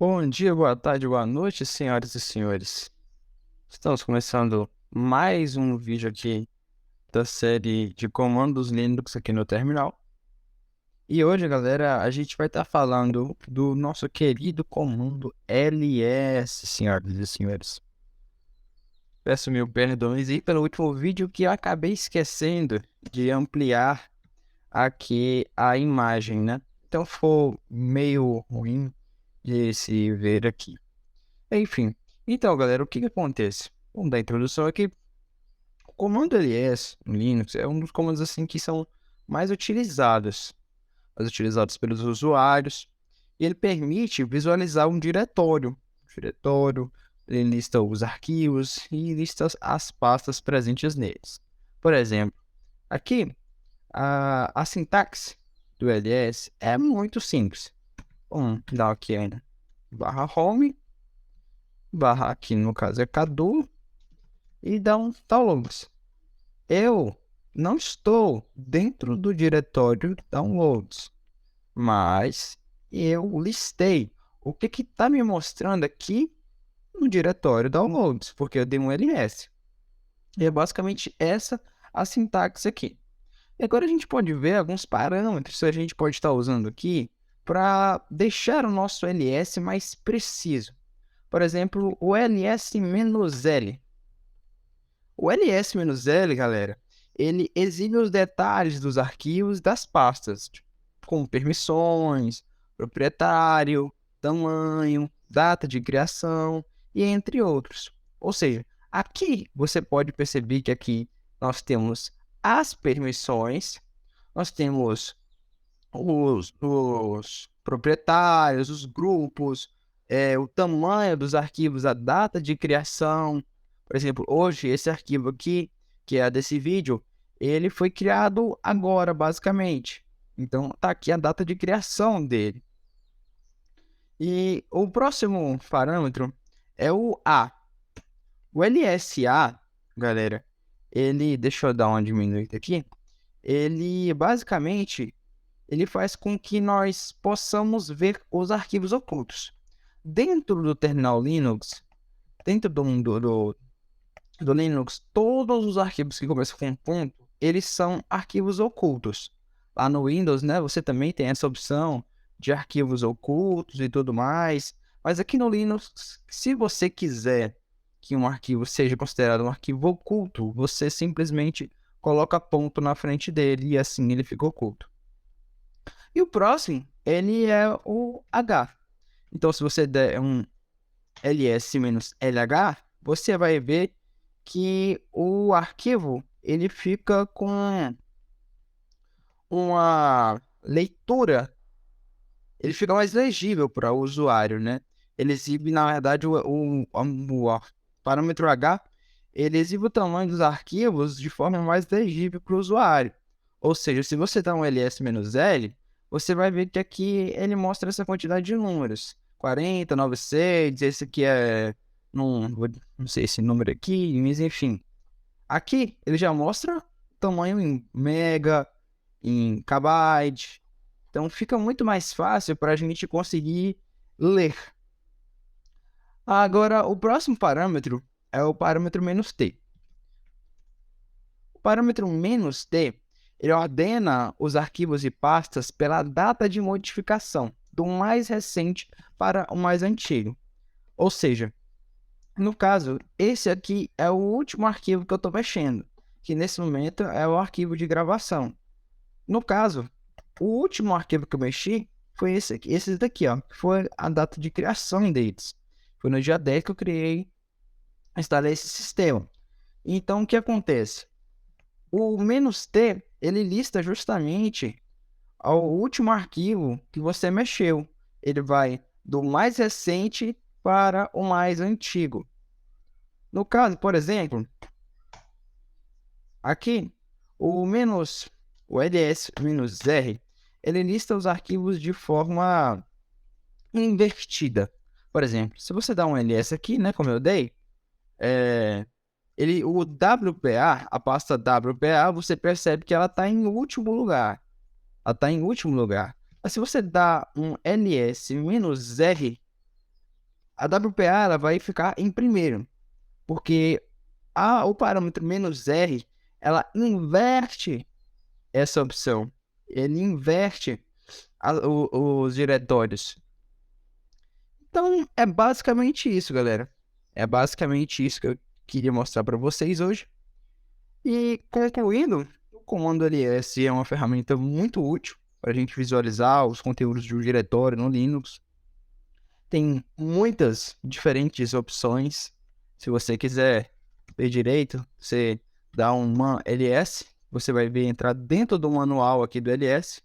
Bom dia, boa tarde, boa noite, senhoras e senhores. Estamos começando mais um vídeo aqui da série de comandos Linux aqui no terminal. E hoje, galera, a gente vai estar falando do nosso querido comando ls, senhoras e senhores. Peço mil perdões aí pelo último vídeo que eu acabei esquecendo de ampliar aqui a imagem, né? Então ficou meio ruim de se ver aqui. Enfim, então, galera, o que que acontece? Vamos dar a introdução aqui. O comando ls no Linux é um dos comandos assim que são mais utilizados pelos usuários, e ele permite visualizar um diretório. Ele lista os arquivos e lista as pastas presentes neles. Por exemplo, aqui a sintaxe do ls é muito simples. Vamos dar aqui ainda /home, barra aqui no caso é cadu, e dá um downloads. Eu não estou dentro do diretório downloads, mas eu listei o que está me mostrando aqui no diretório downloads, porque eu dei um ls. E é basicamente essa a sintaxe aqui. E agora a gente pode ver alguns parâmetros que a gente pode estar usando aqui para deixar o nosso ls mais preciso. Por exemplo, o ls-l. O ls-l, galera, ele exibe os detalhes dos arquivos das pastas, como permissões, proprietário, tamanho, data de criação e entre outros. Ou seja, aqui você pode perceber que aqui nós temos as permissões, nós temos os proprietários, os grupos, o tamanho dos arquivos, a data de criação. Por exemplo, hoje esse arquivo aqui, que é desse vídeo, ele foi criado agora, basicamente. Então, tá aqui a data de criação dele. E o próximo parâmetro é o A. O LSA, galera, ele, deixa eu dar uma diminuída aqui, ele basicamente ele faz com que nós possamos ver os arquivos ocultos. Dentro do terminal Linux, dentro do Linux, todos os arquivos que começam com ponto, eles são arquivos ocultos. Lá no Windows, né, você também tem essa opção de arquivos ocultos e tudo mais. Mas aqui no Linux, se você quiser que um arquivo seja considerado um arquivo oculto, você simplesmente coloca ponto na frente dele e assim ele fica oculto. E o próximo, ele é o H. Então, se você der um ls-lh, você vai ver que o arquivo ele fica com uma leitura, ele fica mais legível para o usuário, né? Ele exibe, na verdade, o parâmetro H, ele exibe o tamanho dos arquivos de forma mais legível para o usuário. Ou seja, se você dá um ls-l, você vai ver que aqui ele mostra essa quantidade de números. 40, 96, esse aqui é... não sei esse número aqui, mas enfim. Aqui ele já mostra tamanho em mega, em kbyte. Então fica muito mais fácil para a gente conseguir ler. Agora, o próximo parâmetro é o parâmetro "-t". O parâmetro "-t", ele ordena os arquivos e pastas pela data de modificação, do mais recente para o mais antigo. Ou seja, no caso, esse aqui é o último arquivo que eu estou mexendo, que nesse momento é o arquivo de gravação. No caso, o último arquivo que eu mexi foi esse aqui, esse daqui, ó, que foi a data de criação deles. Foi no dia 10 que eu instalei esse sistema. Então, o que acontece? O "-t", ele lista justamente o último arquivo que você mexeu. Ele vai do mais recente para o mais antigo. No caso, por exemplo, aqui, o ls-r, ele lista os arquivos de forma invertida. Por exemplo, se você dá um ls aqui, né, como eu dei, o WPA, a pasta WPA, você percebe que ela está em último lugar. Ela está em último lugar. Mas se você dá um ls-r, A WPA ela vai ficar em primeiro, porque o parâmetro "-r", ela inverte essa opção. Ele inverte os diretórios. Então, é basicamente isso, galera. É basicamente isso que eu queria mostrar para vocês hoje. E concluindo, o comando ls é uma ferramenta muito útil para a gente visualizar os conteúdos de um diretório no Linux. Tem muitas diferentes opções. Se você quiser ver direito, você dá um man ls, você vai ver entrar dentro do manual aqui do ls,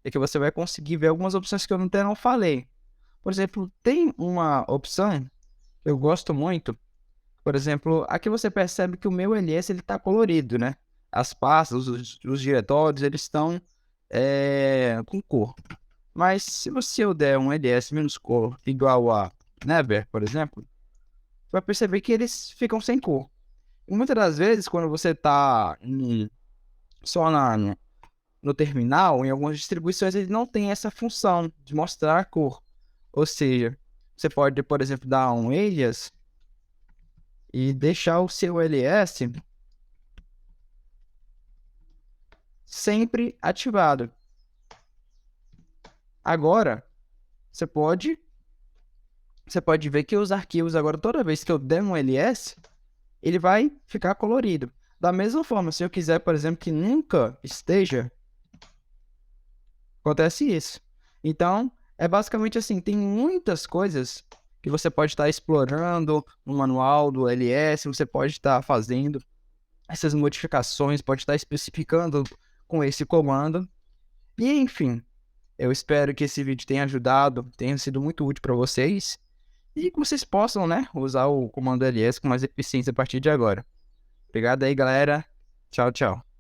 e que você vai conseguir ver algumas opções que eu não falei. Por exemplo, tem uma opção que eu gosto muito. Por exemplo, aqui você percebe que o meu ls está colorido, né? As pastas, os diretórios, eles estão com cor. Mas se eu der um ls-cor igual a never, por exemplo, você vai perceber que eles ficam sem cor. E muitas das vezes, quando você está só no terminal, em algumas distribuições, ele não tem essa função de mostrar a cor. Ou seja, você pode, por exemplo, dar um alias e deixar o seu ls sempre ativado. Agora, você pode ver que os arquivos, agora toda vez que eu der um ls, ele vai ficar colorido. Da mesma forma, se eu quiser, por exemplo, que nunca esteja, acontece isso. Então, é basicamente assim, tem muitas coisas que você pode estar explorando no manual do ls, você pode estar fazendo essas modificações, pode estar especificando com esse comando. E, enfim, eu espero que esse vídeo tenha ajudado, tenha sido muito útil para vocês e que vocês possam, né, usar o comando ls com mais eficiência a partir de agora. Obrigado aí, galera. Tchau, tchau.